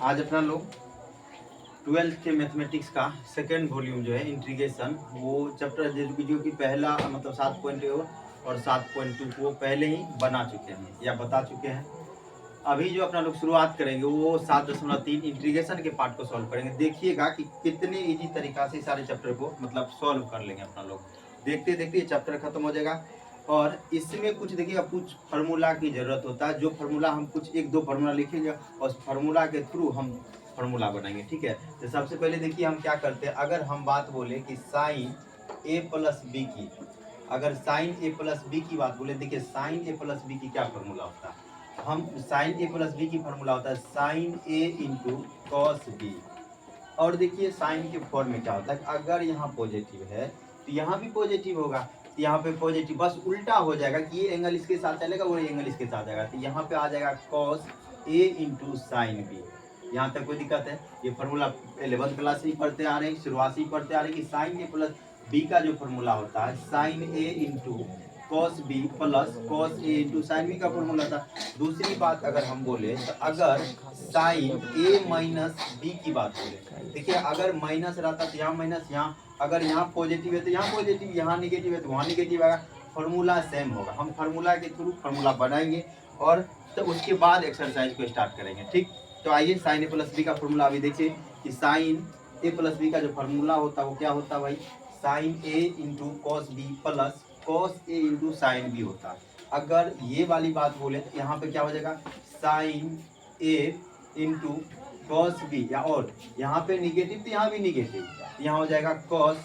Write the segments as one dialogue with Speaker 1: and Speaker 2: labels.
Speaker 1: आज अपना लोग 12th के मैथमेटिक्स का सेकेंड वॉल्यूम जो है इंटीग्रेशन, वो चैप्टर जो कि पहला मतलब 7.1 और 7.2 को पहले ही बना चुके हैं या बता चुके हैं। अभी जो अपना लोग शुरुआत करेंगे वो 7.3 इंटीग्रेशन के पार्ट को सॉल्व करेंगे। देखिएगा कि कितने इजी तरीका से सारे चैप्टर को मतलब सॉल्व कर लेंगे अपना लोग। देखते देखते ये चैप्टर खत्म हो जाएगा। और इसमें कुछ देखिएगा, कुछ फार्मूला की जरूरत होता है। जो फार्मूला हम कुछ एक दो फार्मूला लिखेंगे और उस फार्मूला के थ्रू हम फार्मूला बनाएंगे। ठीक है, तो सबसे पहले देखिए हम क्या करते हैं। अगर हम बात बोले कि साइन ए प्लस बी की, अगर साइन ए प्लस बी की बात बोले, देखिए साइन ए प्लस बी की क्या फार्मूला होता है। हम साइन ए प्लस बी की फार्मूला होता है sine A into cos B. और देखिए साइन के फॉर्म में क्या होता है, अगर यहाँ पॉजिटिव है तो यहाँ भी पॉजिटिव होगा, तो यहाँ पे पॉजिटिव बस उल्टा हो जाएगा कि ये एंगल इसके साथ चलेगा और ये एंगल इसके साथ जाएगा, तो यहाँ पे आ जाएगा cos A into sine B. यहाँ तक कोई दिक्कत है? ये फार्मूला 11th क्लास से ही पढ़ते आ रहे हैं, शुरुआत से ही पढ़ते आ रहे हैं कि साइन ए प्लस बी का जो फार्मूला होता है sine A into cos B plus cos A into sine B का फॉर्मूला था। दूसरी बात अगर हम बोले तो अगर साइन ए माइनस बी की बात बोले, देखिए अगर माइनस रहता तो यहाँ माइनस, यहाँ अगर यहाँ पॉजिटिव है तो यहाँ पॉजिटिव, यहाँ निगेटिव है तो वहाँ निगेटिव आएगा, फॉर्मूला सेम होगा। हम फार्मूला के थ्रू फार्मूला बनाएंगे और तो उसके बाद एक्सरसाइज को स्टार्ट करेंगे। ठीक, तो आइए साइन ए प्लस बी का फॉर्मूला अभी देखिए कि साइन ए प्लस बी का जो फार्मूला होता है वो क्या होता है भाई, sine A into cos B plus cos A into sine B होता है। अगर ये वाली बात बोले तो यहाँ पे क्या हो जाएगा sign A into cos B, या और यहाँ पे निगेटिव तो यहाँ भी निगेटिव, यहाँ हो जाएगा cos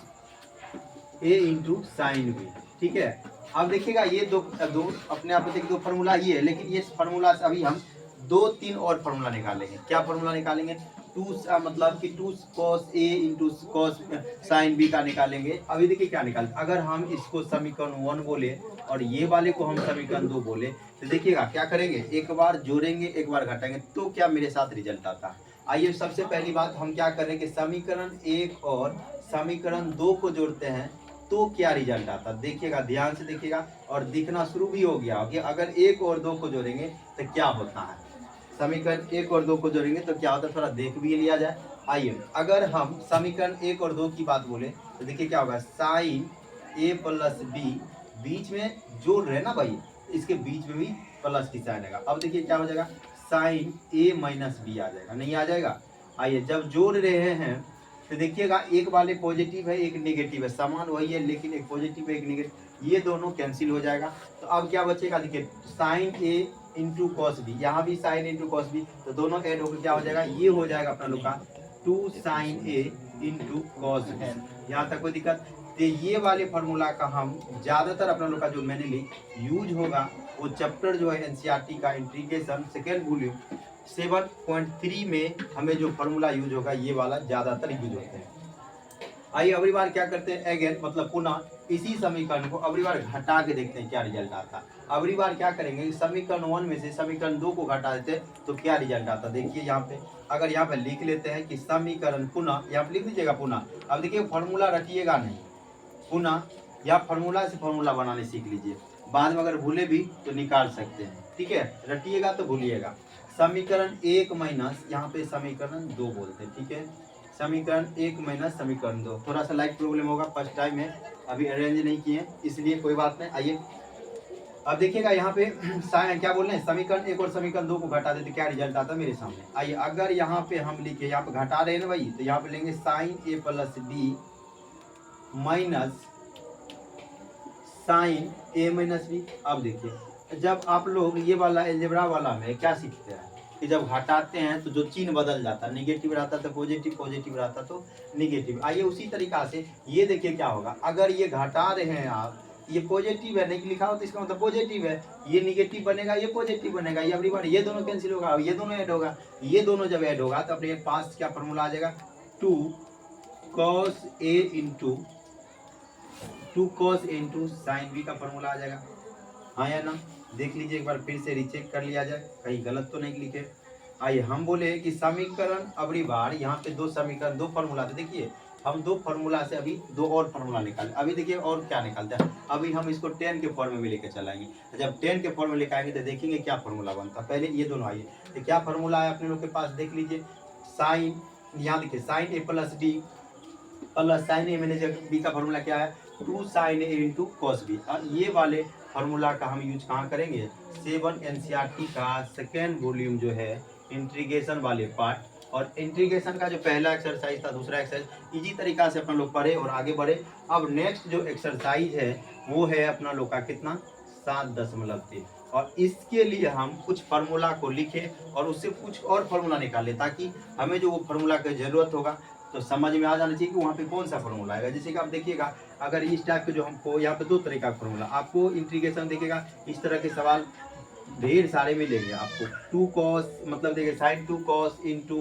Speaker 1: A into sine B. ठीक है, अब देखिएगा ये दो अपने आप में दो फार्मूला ये है, लेकिन ये फार्मूला से अभी हम 2-3 और फार्मूला निकालेंगे। क्या फार्मूला निकालेंगे, मतलब कि 2 cos a into cos sine B का निकालेंगे। अभी देखिए क्या निकालते, अगर हम इसको समीकरण 1 बोले और ये वाले को हम समीकरण 2 बोले तो देखिएगा क्या करेंगे, एक बार जोड़ेंगे एक बार घटाएंगे तो क्या मेरे साथ रिजल्ट आता है। आइए सबसे पहली बात हम क्या करेंगे, समीकरण 1 और समीकरण 2 को जोड़ते हैं तो क्या रिजल्ट आता है। देखिएगा ध्यान से देखिएगा और दिखना शुरू भी हो गया कि अगर 1 और 2 को जोड़ेंगे तो क्या होता है। समीकरण 1 और 2 को जोड़ेंगे तो क्या होता है, थोड़ा देख भी लिया जाए। आइए अगर हम समीकरण 1 और 2 की बात बोले तो देखिए क्या होगा, साइन ए प्लस बी, बीच में जोड़ रहे ना भाई, इसके बीच में भी प्लस की साइन आएगा। अब देखिए क्या हो जाएगा, साइन ए माइनस बी आ जाएगा, नहीं आ जाएगा। आइए जब जोड़ रहे हैं तो देखिएगा एक वाले पॉजिटिव है एक नेगेटिव है, समान वही है लेकिन एक पॉजिटिव है एक नेगेटिव, ये दोनों कैंसिल हो जाएगा। तो अब क्या बचेगा, देखिए sign A into cos B, यहाँ भी साइन इंटू कॉस बी, तो दोनों ऐड होकर क्या हो जाएगा, ये हो जाएगा अपना लोग का 2 sign A into cos B. यहाँ तक कोई दिक्कत? तो ये वाले फार्मूला का हम ज़्यादातर अपना लोग का जो मेनली यूज होगा वो चैप्टर जो है एनसीईआरटी का इंटीग्रेशन सेकेंड वॉल्यूम 7.3 में हमें जो फार्मूला यूज होगा ये वाला ज़्यादातर यूज होते हैं। आइए अगली बार क्या करते हैं, अगेन मतलब पुनः इसी समीकरण को अगली बार घटा के देखते हैं क्या रिजल्ट आता है। अगली बार क्या करेंगे, समीकरण 1 में से समीकरण 2 को घटा देते हैं तो क्या रिजल्ट आता है। देखिए यहाँ पे अगर यहाँ पे लिख लेते हैं कि समीकरण पुनः, यहाँ पे लिख दीजिएगा पुनः। अब देखिए फार्मूला रटिएगा नहीं, पुनः या फार्मूला से फार्मूला बनाने सीख लीजिए, बाद में अगर भूले भी तो निकाल सकते हैं। ठीक है, रटिएगा तो भूलिएगा। समीकरण 1 माइनस, यहाँ पे समीकरण 2 बोलते हैं। ठीक है, समीकरण 1 माइनस समीकरण 2। थोड़ा सा लाइट प्रॉब्लम होगा, फर्स्ट टाइम है, अभी अरेंज नहीं किए इसलिए कोई बात नहीं। आइए अब देखिएगा यहाँ पे क्या बोल रहे हैं, समीकरण 1 और समीकरण 2 को घटा देते क्या रिजल्ट आता है मेरे सामने। आइए अगर यहाँ पे हम लिखे, यहाँ पे घटा रहे हैं ना भाई, तो यहाँ पे लेंगे साइन ए प्लस बी माइनस साइन ए माइनस बी। अब देखिए जब आप लोग ये वाला एलजेब्रा वाला में क्या सीखते हैं कि जब हटाते हैं तो जो चिन्ह बदल जाता है, निगेटिव रहता तो पॉजिटिव, पॉजिटिव रहता तो निगेटिव। आइए उसी तरीका से ये देखिए क्या होगा, अगर ये घटा रहे हैं आप, ये पॉजिटिव है नहीं लिखा हो तो इसका मतलब पॉजिटिव है, ये निगेटिव बनेगा ये पॉजिटिव बनेगा, ये अगली बार ये दोनों कैंसिल होगा, ये दोनों ऐड होगा, ये दोनों जब ऐड होगा तो अपने पास क्या फॉर्मूला आ जाएगा, 2 cos a into 2 cos a into sine B का फॉर्मूला आ जाएगा। हाँ या ना, देख लीजिए एक बार फिर से रीचेक कर लिया जाए कहीं गलत तो नहीं लिखे। आइए हम बोले कि समीकरण अगली बार यहाँ पे 2 समीकरण 2 फार्मूला थे, देखिए हम 2 फार्मूला से अभी 2 और फार्मूला निकाले। अभी देखिए और क्या निकालते हैं, अभी हम इसको 10 के फॉर्म में लेकर चलाएंगे। जब 10 के फॉर्म में लेकर आएंगे तो देखेंगे क्या फार्मूला बनता है। पहले ये दोनों आइए, तो क्या फार्मूला है अपने लोग के पास देख लीजिए, साइन, यहाँ देखिए साइन ए प्लस बी प्लस साइन ए माइनस बी का फॉर्मूला क्या है, 2 sign A into cos B. और ये वाले फार्मूला का हम यूज कहाँ करेंगे, 7 एनसीईआरटी का सेकेंड वॉल्यूम जो है इंटीग्रेशन वाले पार्ट, और इंटीग्रेशन का जो पहला एक्सरसाइज था, दूसरा एक्सरसाइज इजी तरीका से अपना लोग पढ़े और आगे बढ़े। अब नेक्स्ट जो एक्सरसाइज है वो है अपना लोग का कितना, 7.3, और इसके लिए हम कुछ फार्मूला को लिखे और उससे कुछ और फार्मूला निकाले, ताकि हमें जो वो फार्मूला की जरूरत होगा तो समझ में आ जाना चाहिए कि वहाँ पे कौन सा फार्मूला आएगा। जैसे कि आप देखिएगा, अगर इस टाइप के जो हमको यहाँ पे 2 तरीका का फार्मूला आपको इंटीग्रेशन देखिएगा, इस तरह के सवाल ढेर सारे मिलेंगे आपको। 2 cos मतलब देखिए sine 2 cos into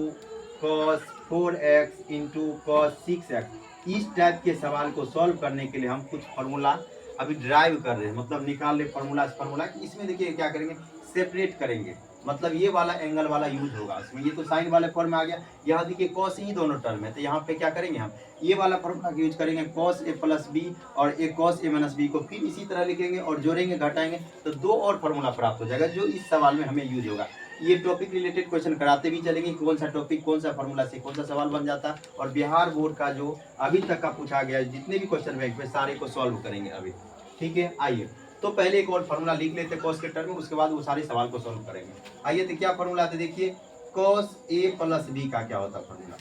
Speaker 1: cos 4x into cos 6x, इस टाइप के सवाल को सॉल्व करने के लिए हम कुछ फार्मूला अभी ड्राइव कर रहे हैं, मतलब निकाल रहे फार्मूला फार्मूला। इसमें देखिए क्या करेंगे, सेपरेट करेंगे, मतलब ये वाला एंगल वाला यूज होगा इसमें। ये तो साइन वाले फॉर्म में आ गया, यहाँ देखिए कॉस ही दोनों टर्म है, तो यहाँ पे क्या करेंगे हम ये वाला फॉर्मूला यूज करेंगे, कॉस ए प्लस बी और एक कॉस ए माइनस बी को फिर इसी तरह लिखेंगे और जोड़ेंगे घटाएंगे तो 2 और फार्मूला प्राप्त हो जाएगा, जो इस सवाल में हमें यूज होगा। ये टॉपिक रिलेटेड क्वेश्चन कराते भी चलेंगे, कौन सा टॉपिक कौन सा फार्मूला से कौन सा सवाल बन जाता है। और बिहार बोर्ड का जो अभी तक का पूछा गया है, जितने भी क्वेश्चन बैंक में सारे को सॉल्व करेंगे अभी, ठीक है। आइए तो पहले एक और फार्मूला लिख लेते हैं कॉस के टर्म में, उसके बाद वो सारे सवाल को सॉल्व करेंगे। आइए तो क्या फार्मूला आते देखिए, कॉस ए प्लस बी का क्या होता है फार्मूला।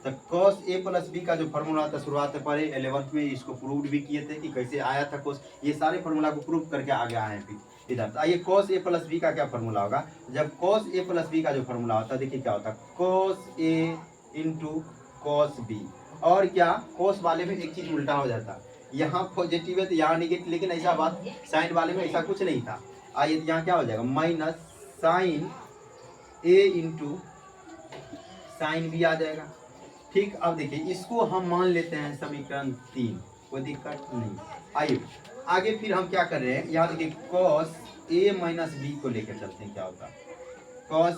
Speaker 1: तो कॉस ए प्लस बी का जो फार्मूला था शुरुआत में पढ़े 11th में, इसको प्रूव भी किए थे कि कैसे आया था कॉस, ये सारे फार्मूला को प्रूव करके आगे आए हैं फिर इधर। आइए कॉस ए प्लस बी का क्या फार्मूला होगा, जब कॉस ए प्लस बी का जो फार्मूला होता है देखिए क्या होता है, cos A into cos B. और क्या कॉस वाले में एक चीज उल्टा हो जाता है, यहाँ पॉजिटिव है तो यहाँ निगेटिव, लेकिन ऐसा बात साइन वाले में ऐसा कुछ नहीं था। आइए यहाँ क्या हो जाएगा, minus sign A into sine B आ जाएगा, ठीक। अब देखिए इसको हम मान लेते हैं समीकरण 3, कोई दिक्कत नहीं। आइए आगे फिर हम क्या कर रहे हैं, यहाँ देखिए कॉस ए माइनस बी को लेकर चलते हैं, क्या होता है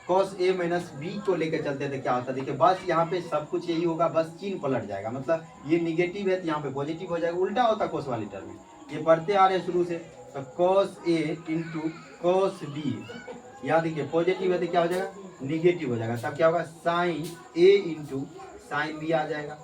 Speaker 1: कॉस ए माइनस बी को लेकर चलते थे क्या होता है, देखिए बस यहाँ पे सब कुछ यही होगा, बस चिन्ह पलट जाएगा, मतलब ये निगेटिव है तो यहाँ पे पॉजिटिव हो जाएगा, उल्टा होता कॉस वाली टर्म में। ये पढ़ते आ रहे हैं शुरू से, तो cos A into cos B, यहाँ देखिए पॉजिटिव है तो क्या हो जाएगा, निगेटिव हो जाएगा, तब क्या होगा sign A into sine B आ जाएगा।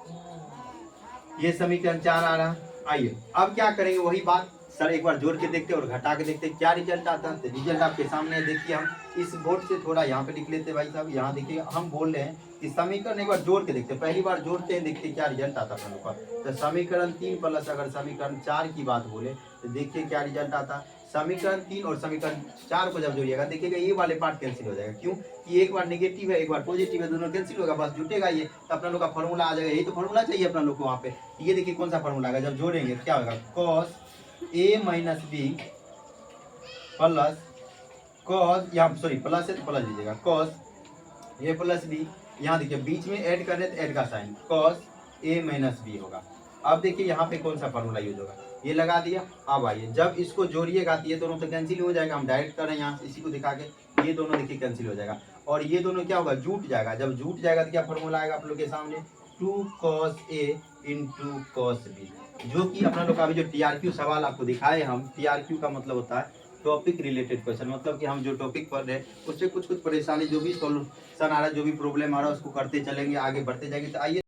Speaker 1: ये समीकरण 4 आ रहा। आइए अब क्या करेंगे, वही बात सर एक बार जोड़ के देखते और घटा के देखते क्या रिजल्ट आता है। तो रिजल्ट आपके सामने है, देखिए हम इस बोर्ड से थोड़ा यहाँ पे लिख लेते भाई साहब। यहाँ देखिए हम बोल रहे हैं कि समीकरण एक बार जोड़ के देखते, पहली बार जोड़ते हैं, देखते क्या रिजल्ट आता है अपने ऊपर। तो समीकरण 3 प्लस अगर समीकरण 4 की बात बोले तो देखिए क्या रिजल्ट आता है। समीकरण 3 और समीकरण 4 को जब जोड़िएगा देखिएगा ये वाले पार्ट कैंसिल हो जाएगा, क्यों कि एक बार नेगेटिव है एक बार पॉजिटिव है, दोनों कैंसिल होगा, बस जुटेगा ये, तो अपना लोग का फॉर्मूला आ जाएगा। यही तो फॉर्मूला चाहिए अपना लोग को वहाँ पे। ये देखिए कौन सा फॉर्मूला आएगा, जब जोड़ेंगे क्या होगा, cos A minus B plus cos, यहाँ सॉरी प्लस है तो प्लस दीजिएगा, कॉस ए प्लस बी, यहाँ देखिए बीच में ऐड कर रहे हैं तो ऐड का sign, cos A minus B होगा। अब देखिए यहाँ पे कौन सा फॉर्मूला यूज होगा, ये लगा दिया। अब आइए जब इसको जोड़िएगा तो ये दोनों तो कैंसिल हो जाएगा, हम डायरेक्ट कर रहे हैं यहाँ से इसी को दिखा के, ये दोनों देखिए कैंसिल हो जाएगा और ये दोनों क्या होगा, जुट जाएगा। जब जुट जाएगा तो क्या फॉर्मूला आएगा आप लोग के सामने, 2 cos a into cos b, जो कि अपना लोग का अभी जो TRQ सवाल आपको दिखाए हम, TRQ का मतलब होता है टॉपिक रिलेटेड क्वेश्चन, मतलब कि हम जो टॉपिक पढ़ रहे हैं उससे कुछ परेशानी जो भी सॉल्यूशन आ रहा है, जो भी प्रॉब्लम आ रहा है उसको करते चलेंगे, आगे बढ़ते जाएंगे। तो आइए